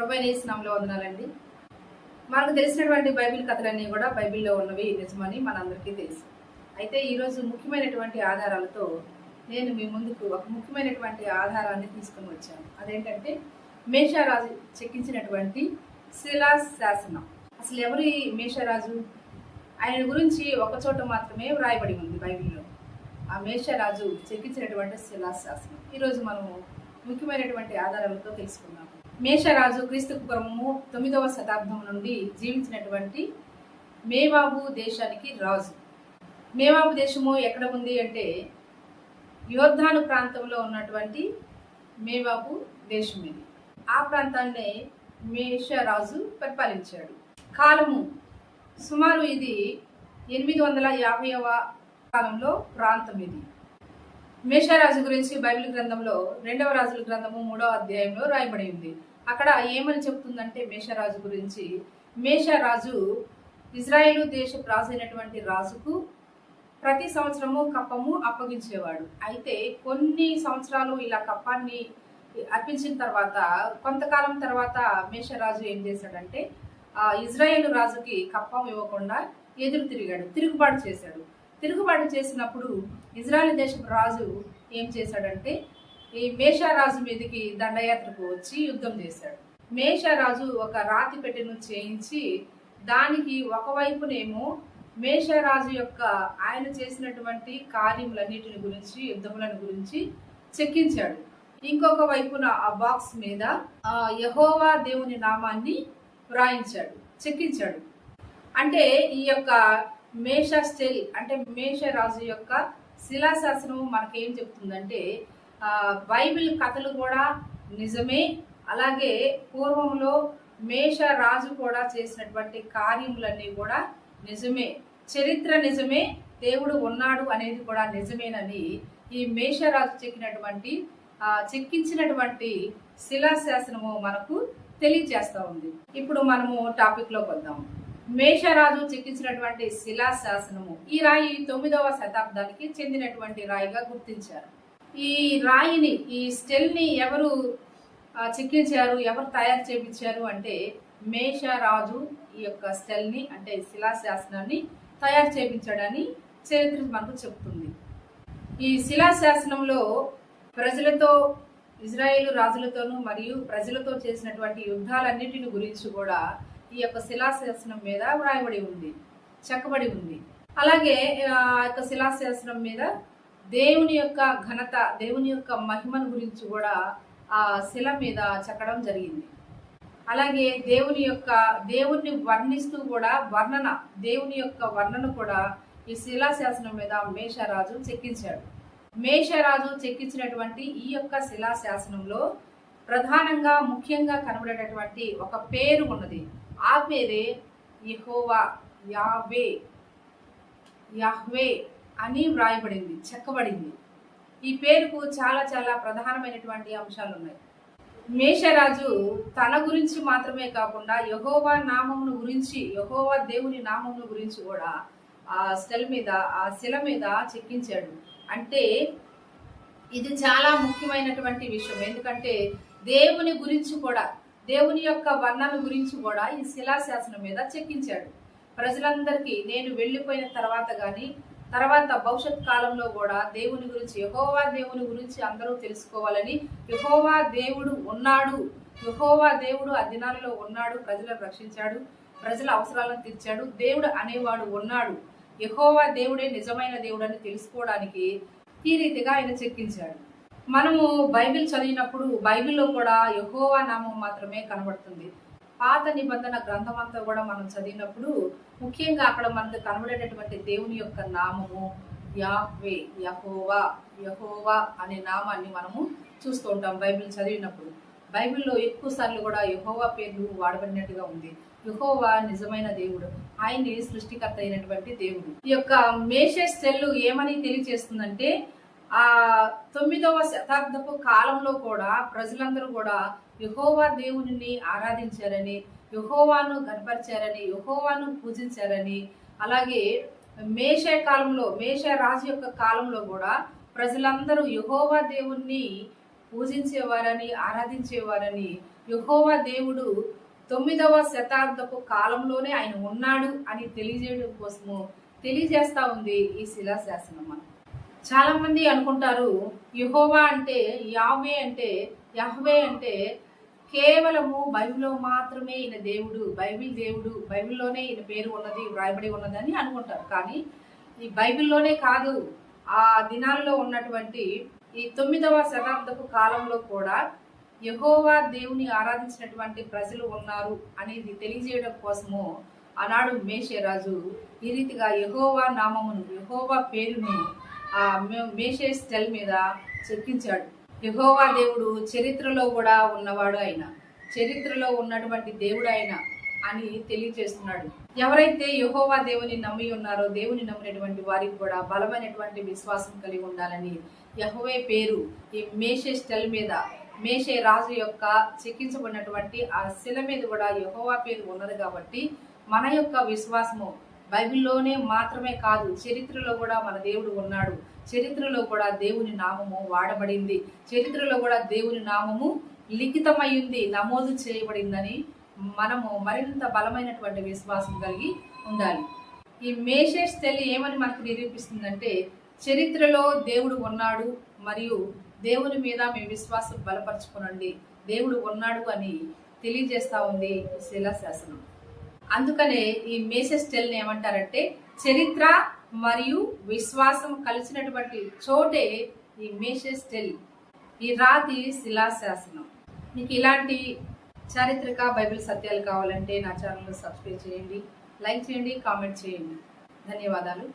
ప్రభువైన యేసు నామములో వందనాలండి. మనకు తెలిసినటువంటి బైబిల్ కథలన్నీ కూడా బైబిల్లో ఉన్నవి నిజమని మనందరికీ తెలుసు. అయితే ఈరోజు ముఖ్యమైనటువంటి ఆధారాలతో నేను మీ ముందుకు ఒక ముఖ్యమైనటువంటి ఆధారాన్ని తీసుకుని వచ్చాను. అదేంటంటే మేషరాజు చెక్కించినటువంటి శిలాశాసనం. అసలు ఎవరి మేషరాజు? ఆయన గురించి ఒక చోట మాత్రమే వ్రాయబడి ఉంది బైబిల్లో. ఆ మేషరాజు చెక్కించినటువంటి శిలాశాసనం ఈరోజు మనము ముఖ్యమైనటువంటి ఆధారాలతో తెలుసుకుందాం. మేషరాజు క్రీస్తుకు పూర్వము 9వ శతాబ్దం నుండి జీవించినటువంటి మేవాబు దేశానికి రాజు. మేవాబు దేశము ఎక్కడ ఉంది అంటే యోర్దాను ప్రాంతంలో ఉన్నటువంటి మేవాబు దేశం ఇది. ఆ ప్రాంతాన్నే మేషరాజు పరిపాలించాడు. కాలము సుమారు ఇది 850వ కాలంలో ప్రాంతం ఇది. మేషరాజు గురించి బైబిల్ గ్రంథంలో 2వ రాజుల గ్రంథము 3వ అధ్యాయంలో రాయబడి ఉంది. అక్కడ ఏమని చెప్తుందంటే మేషరాజు గురించి, మేషరాజు ఇజ్రాయేలు దేశపు రాజు అయినటువంటి రాజుకు ప్రతి సంవత్సరము కప్పము అప్పగించేవాడు. అయితే కొన్ని సంవత్సరాలు ఇలా కప్పాన్ని అర్పించిన తర్వాత కొంతకాలం తర్వాత మేషరాజు ఏం చేశాడంటే ఇజ్రాయేలు రాజుకి కప్పం ఇవ్వకుండా ఎదురు తిరిగాడు, తిరుగుబాటు చేశాడు. తిరుగుబాటు చేసినప్పుడు ఇజ్రాయేల్ దేశపు రాజు ఏం చేశాడంటే ఈ మేషరాజు మీదకి దండయాత్రకు వచ్చి యుద్ధం చేశాడు. మేషరాజు ఒక రాతి పెట్టెను చేయించి దానికి ఒకవైపునేమో మేషరాజు యొక్క ఆయన చేసినటువంటి కార్యములన్నిటిని గురించి, యుద్ధములను గురించి చెక్కించాడు. ఇంకొక వైపున ఆ బాక్స్ మీద యెహోవా దేవుని నామాన్ని వ్రాయించాడు, చెక్కించాడు. అంటే ఈ యొక్క మేష స్టైల్ అంటే మేషరాజు యొక్క శిలాశాసనం మనకేం చెప్తుందంటే బైబిల్ కథలు కూడా నిజమే, అలాగే పూర్వంలో మేషరాజు కూడా చేసినటువంటి కార్యములన్నీ కూడా నిజమే, చరిత్ర నిజమే, దేవుడు ఉన్నాడు అనేది కూడా నిజమేనని ఈ మేషరాజు చెక్కించినటువంటి శిలాశాసనము మనకు తెలియజేస్తా ఉంది. ఇప్పుడు మనము టాపిక్ లోకి వద్దాం. మేషరాజు చెక్కించినటువంటి శిలాశాసనము ఈ రాయి 9వ శతాబ్దానికి చెందినటువంటి రాయిగా గుర్తించారు. ఈ రాయిని, ఈ స్టెల్ ని ఎవరు చెక్కించారు, ఎవరు తయారు చేయించారు అంటే మేషరాజు ఈ యొక్క స్టెల్ ని అంటే శిలాశాసనాన్ని తయారు చేయించాడని చరిత్ర మనకు చెప్తుంది. ఈ శిలాశాసనంలో ప్రజలతో, ఇజ్రాయేలు రాజులతోనూ మరియు ప్రజలతో చేసినటువంటి యుద్ధాలన్నిటిని గురించి కూడా ఈ యొక్క శిలాశాసనం మీద వ్రాయబడి ఉంది, చెక్కబడి ఉంది. అలాగే ఆ యొక్క శిలాశాసనం మీద దేవుని యొక్క ఘనత, దేవుని యొక్క మహిమను గురించి కూడా ఆ శిల మీద చెక్కడం జరిగింది. అలాగే దేవుణ్ణి వర్ణిస్తూ కూడా దేవుని యొక్క వర్ణన కూడా ఈ శిలాశాసనం మీద మేషరాజు చెక్కించాడు. మేషరాజు చెక్కించినటువంటి ఈ యొక్క శిలాశాసనంలో ప్రధానంగా ముఖ్యంగా కనబడేటటువంటి ఒక పేరు ఉన్నది. ఆ పేరే యెహోవా, యాహ్వే అని వ్రాయబడింది, చెక్కబడింది. ఈ పేరుకు చాలా చాలా ప్రధానమైనటువంటి అంశాలు ఉన్నాయి. మేషరాజు తన గురించి మాత్రమే కాకుండా యెహోవా నామమును గురించి, యెహోవా దేవుని నామమును గురించి కూడా ఆ శిల మీద చెక్కించాడు. అంటే ఇది చాలా ముఖ్యమైనటువంటి విషయం. ఎందుకంటే దేవుని గురించి కూడా, దేవుని యొక్క వర్ణన గురించి కూడా ఈ శిలాశాసనం మీద చెక్కించాడు. ప్రజలందరికీ నేను వెళ్ళిపోయిన తర్వాత కానీ తర్వాత భవిష్యత్ కాలంలో కూడా దేవుని గురించి, యెహోవా దేవుని గురించి అందరూ తెలుసుకోవాలని, యెహోవా దేవుడు ఉన్నాడు, యెహోవా దేవుడు ఆ దినాలలో ఉన్నాడు, ప్రజలను రక్షించాడు, ప్రజల అవసరాలను తీర్చాడు, దేవుడు అనేవాడు ఉన్నాడు, యెహోవా దేవుడే నిజమైన దేవుడు అని తెలుసుకోవడానికి ఈ రీతిగా ఆయన చెక్కించాడు. మనము బైబిల్ చదివినప్పుడు బైబిల్లో కూడా యెహోవా నామం మాత్రమే కనబడుతుంది. పాత నిబంధన గ్రంథం అంతా కూడా మనం చదివినప్పుడు ముఖ్యంగా అక్కడ మనకు కనబడేటటువంటి దేవుని యొక్క నామము యాహ్వే, యెహోవా అనే నామాన్ని మనము చూస్తూ ఉంటాం బైబిల్ చదివినప్పుడు. బైబిల్లో ఎక్కువ సార్లు కూడా యెహోవా పేర్లు వాడబడినట్టుగా ఉంది. యెహోవా నిజమైన దేవుడు, ఆయన్ని సృష్టికర్త అయినటువంటి దేవుడు. ఈ యొక్క మేష స్టెల్ ఏమని తెలియజేస్తుందంటే ఆ 9వ శతాబ్దపు కాలంలో కూడా ప్రజలందరూ కూడా యెహోవా దేవుని ఆరాధించారని, యెహోవాను గణపరిచారని, యెహోవాను పూజించారని, అలాగే మేషరాజు యొక్క కాలంలో కూడా ప్రజలందరూ యెహోవా దేవుణ్ణి పూజించేవారని ఆరాధించేవారని యెహోవా దేవుడు 9వ శతాబ్దపు కాలంలోనే ఆయన ఉన్నాడు అని తెలియజేయడం కోసము తెలియజేస్తా ఉంది ఈ శిలాశాసనం. మనం చాలా మంది అనుకుంటారు యెహోవా అంటే యాహ్వే అంటే కేవలము బైబిల్లో మాత్రమే ఈయన దేవుడు, బైబిల్లోనే ఈయన పేరు ఉన్నది, వ్రాయబడి ఉన్నదని అనుకుంటారు. కానీ ఈ బైబిల్లోనే కాదు, ఆ దినాల్లో ఉన్నటువంటి ఈ 9వ శతాబ్దపు కాలంలో కూడా యెహోవా దేవుని ఆరాధించినటువంటి ప్రజలు ఉన్నారు అనేది తెలియజేయడం కోసము ఆనాడు మేషేరాజు ఈ రీతిగా యెహోవా నామమును, యెహోవా పేరును ఆ మేషే స్టెల్ మీద చెక్కించాడు. యెహోవా దేవుడు చరిత్రలో కూడా ఉన్నవాడు, ఆయన చరిత్రలో ఉన్నటువంటి దేవుడు ఆయన అని తెలియజేస్తున్నాడు. ఎవరైతే యెహోవా దేవుని నమ్మి ఉన్నారో, దేవుని నమ్మినటువంటి వారికి కూడా బలమైనటువంటి విశ్వాసం కలిగి ఉండాలని యెహోవా పేరు ఈ మేషే స్టెల్ మీద, మేషే రాజు యొక్క చెక్కించబడినటువంటి ఆ శిల మీద కూడా యెహోవా పేరు ఉన్నది. కాబట్టి మన యొక్క విశ్వాసము బైబిల్లోనే మాత్రమే కాదు, చరిత్రలో కూడా మన దేవుడు ఉన్నాడు, చరిత్రలో కూడా దేవుని నామము వాడబడింది, చరిత్రలో కూడా దేవుని నామము లిఖితమైంది, నమోదు చేయబడిందని మనము మరింత బలమైనటువంటి విశ్వాసం కలిగి ఉండాలి. ఈ మేషే స్టెల్ ఏమని మనకు నిరూపిస్తుందంటే, చరిత్రలో దేవుడు ఉన్నాడు మరియు దేవుని మీద మీ విశ్వాసం బలపరచుకునండి, దేవుడు ఉన్నాడు అని తెలియజేస్తా ఉంది ఈ శిలాశాసనం. అందుకనే ఈ మేషే స్టెల్ని ఏమంటారంటే, చరిత్ర మరియు విశ్వాసం కలిసినటువంటి చోటే ఈ మేషే స్టెల్, ఈ రాతి శిలాశాసనం. మీకు ఇలాంటి చారిత్రక బైబిల్ సత్యాలు కావాలంటే నా ఛానల్ని సబ్స్క్రైబ్ చేయండి, లైక్ చేయండి, కామెంట్ చేయండి. ధన్యవాదాలు.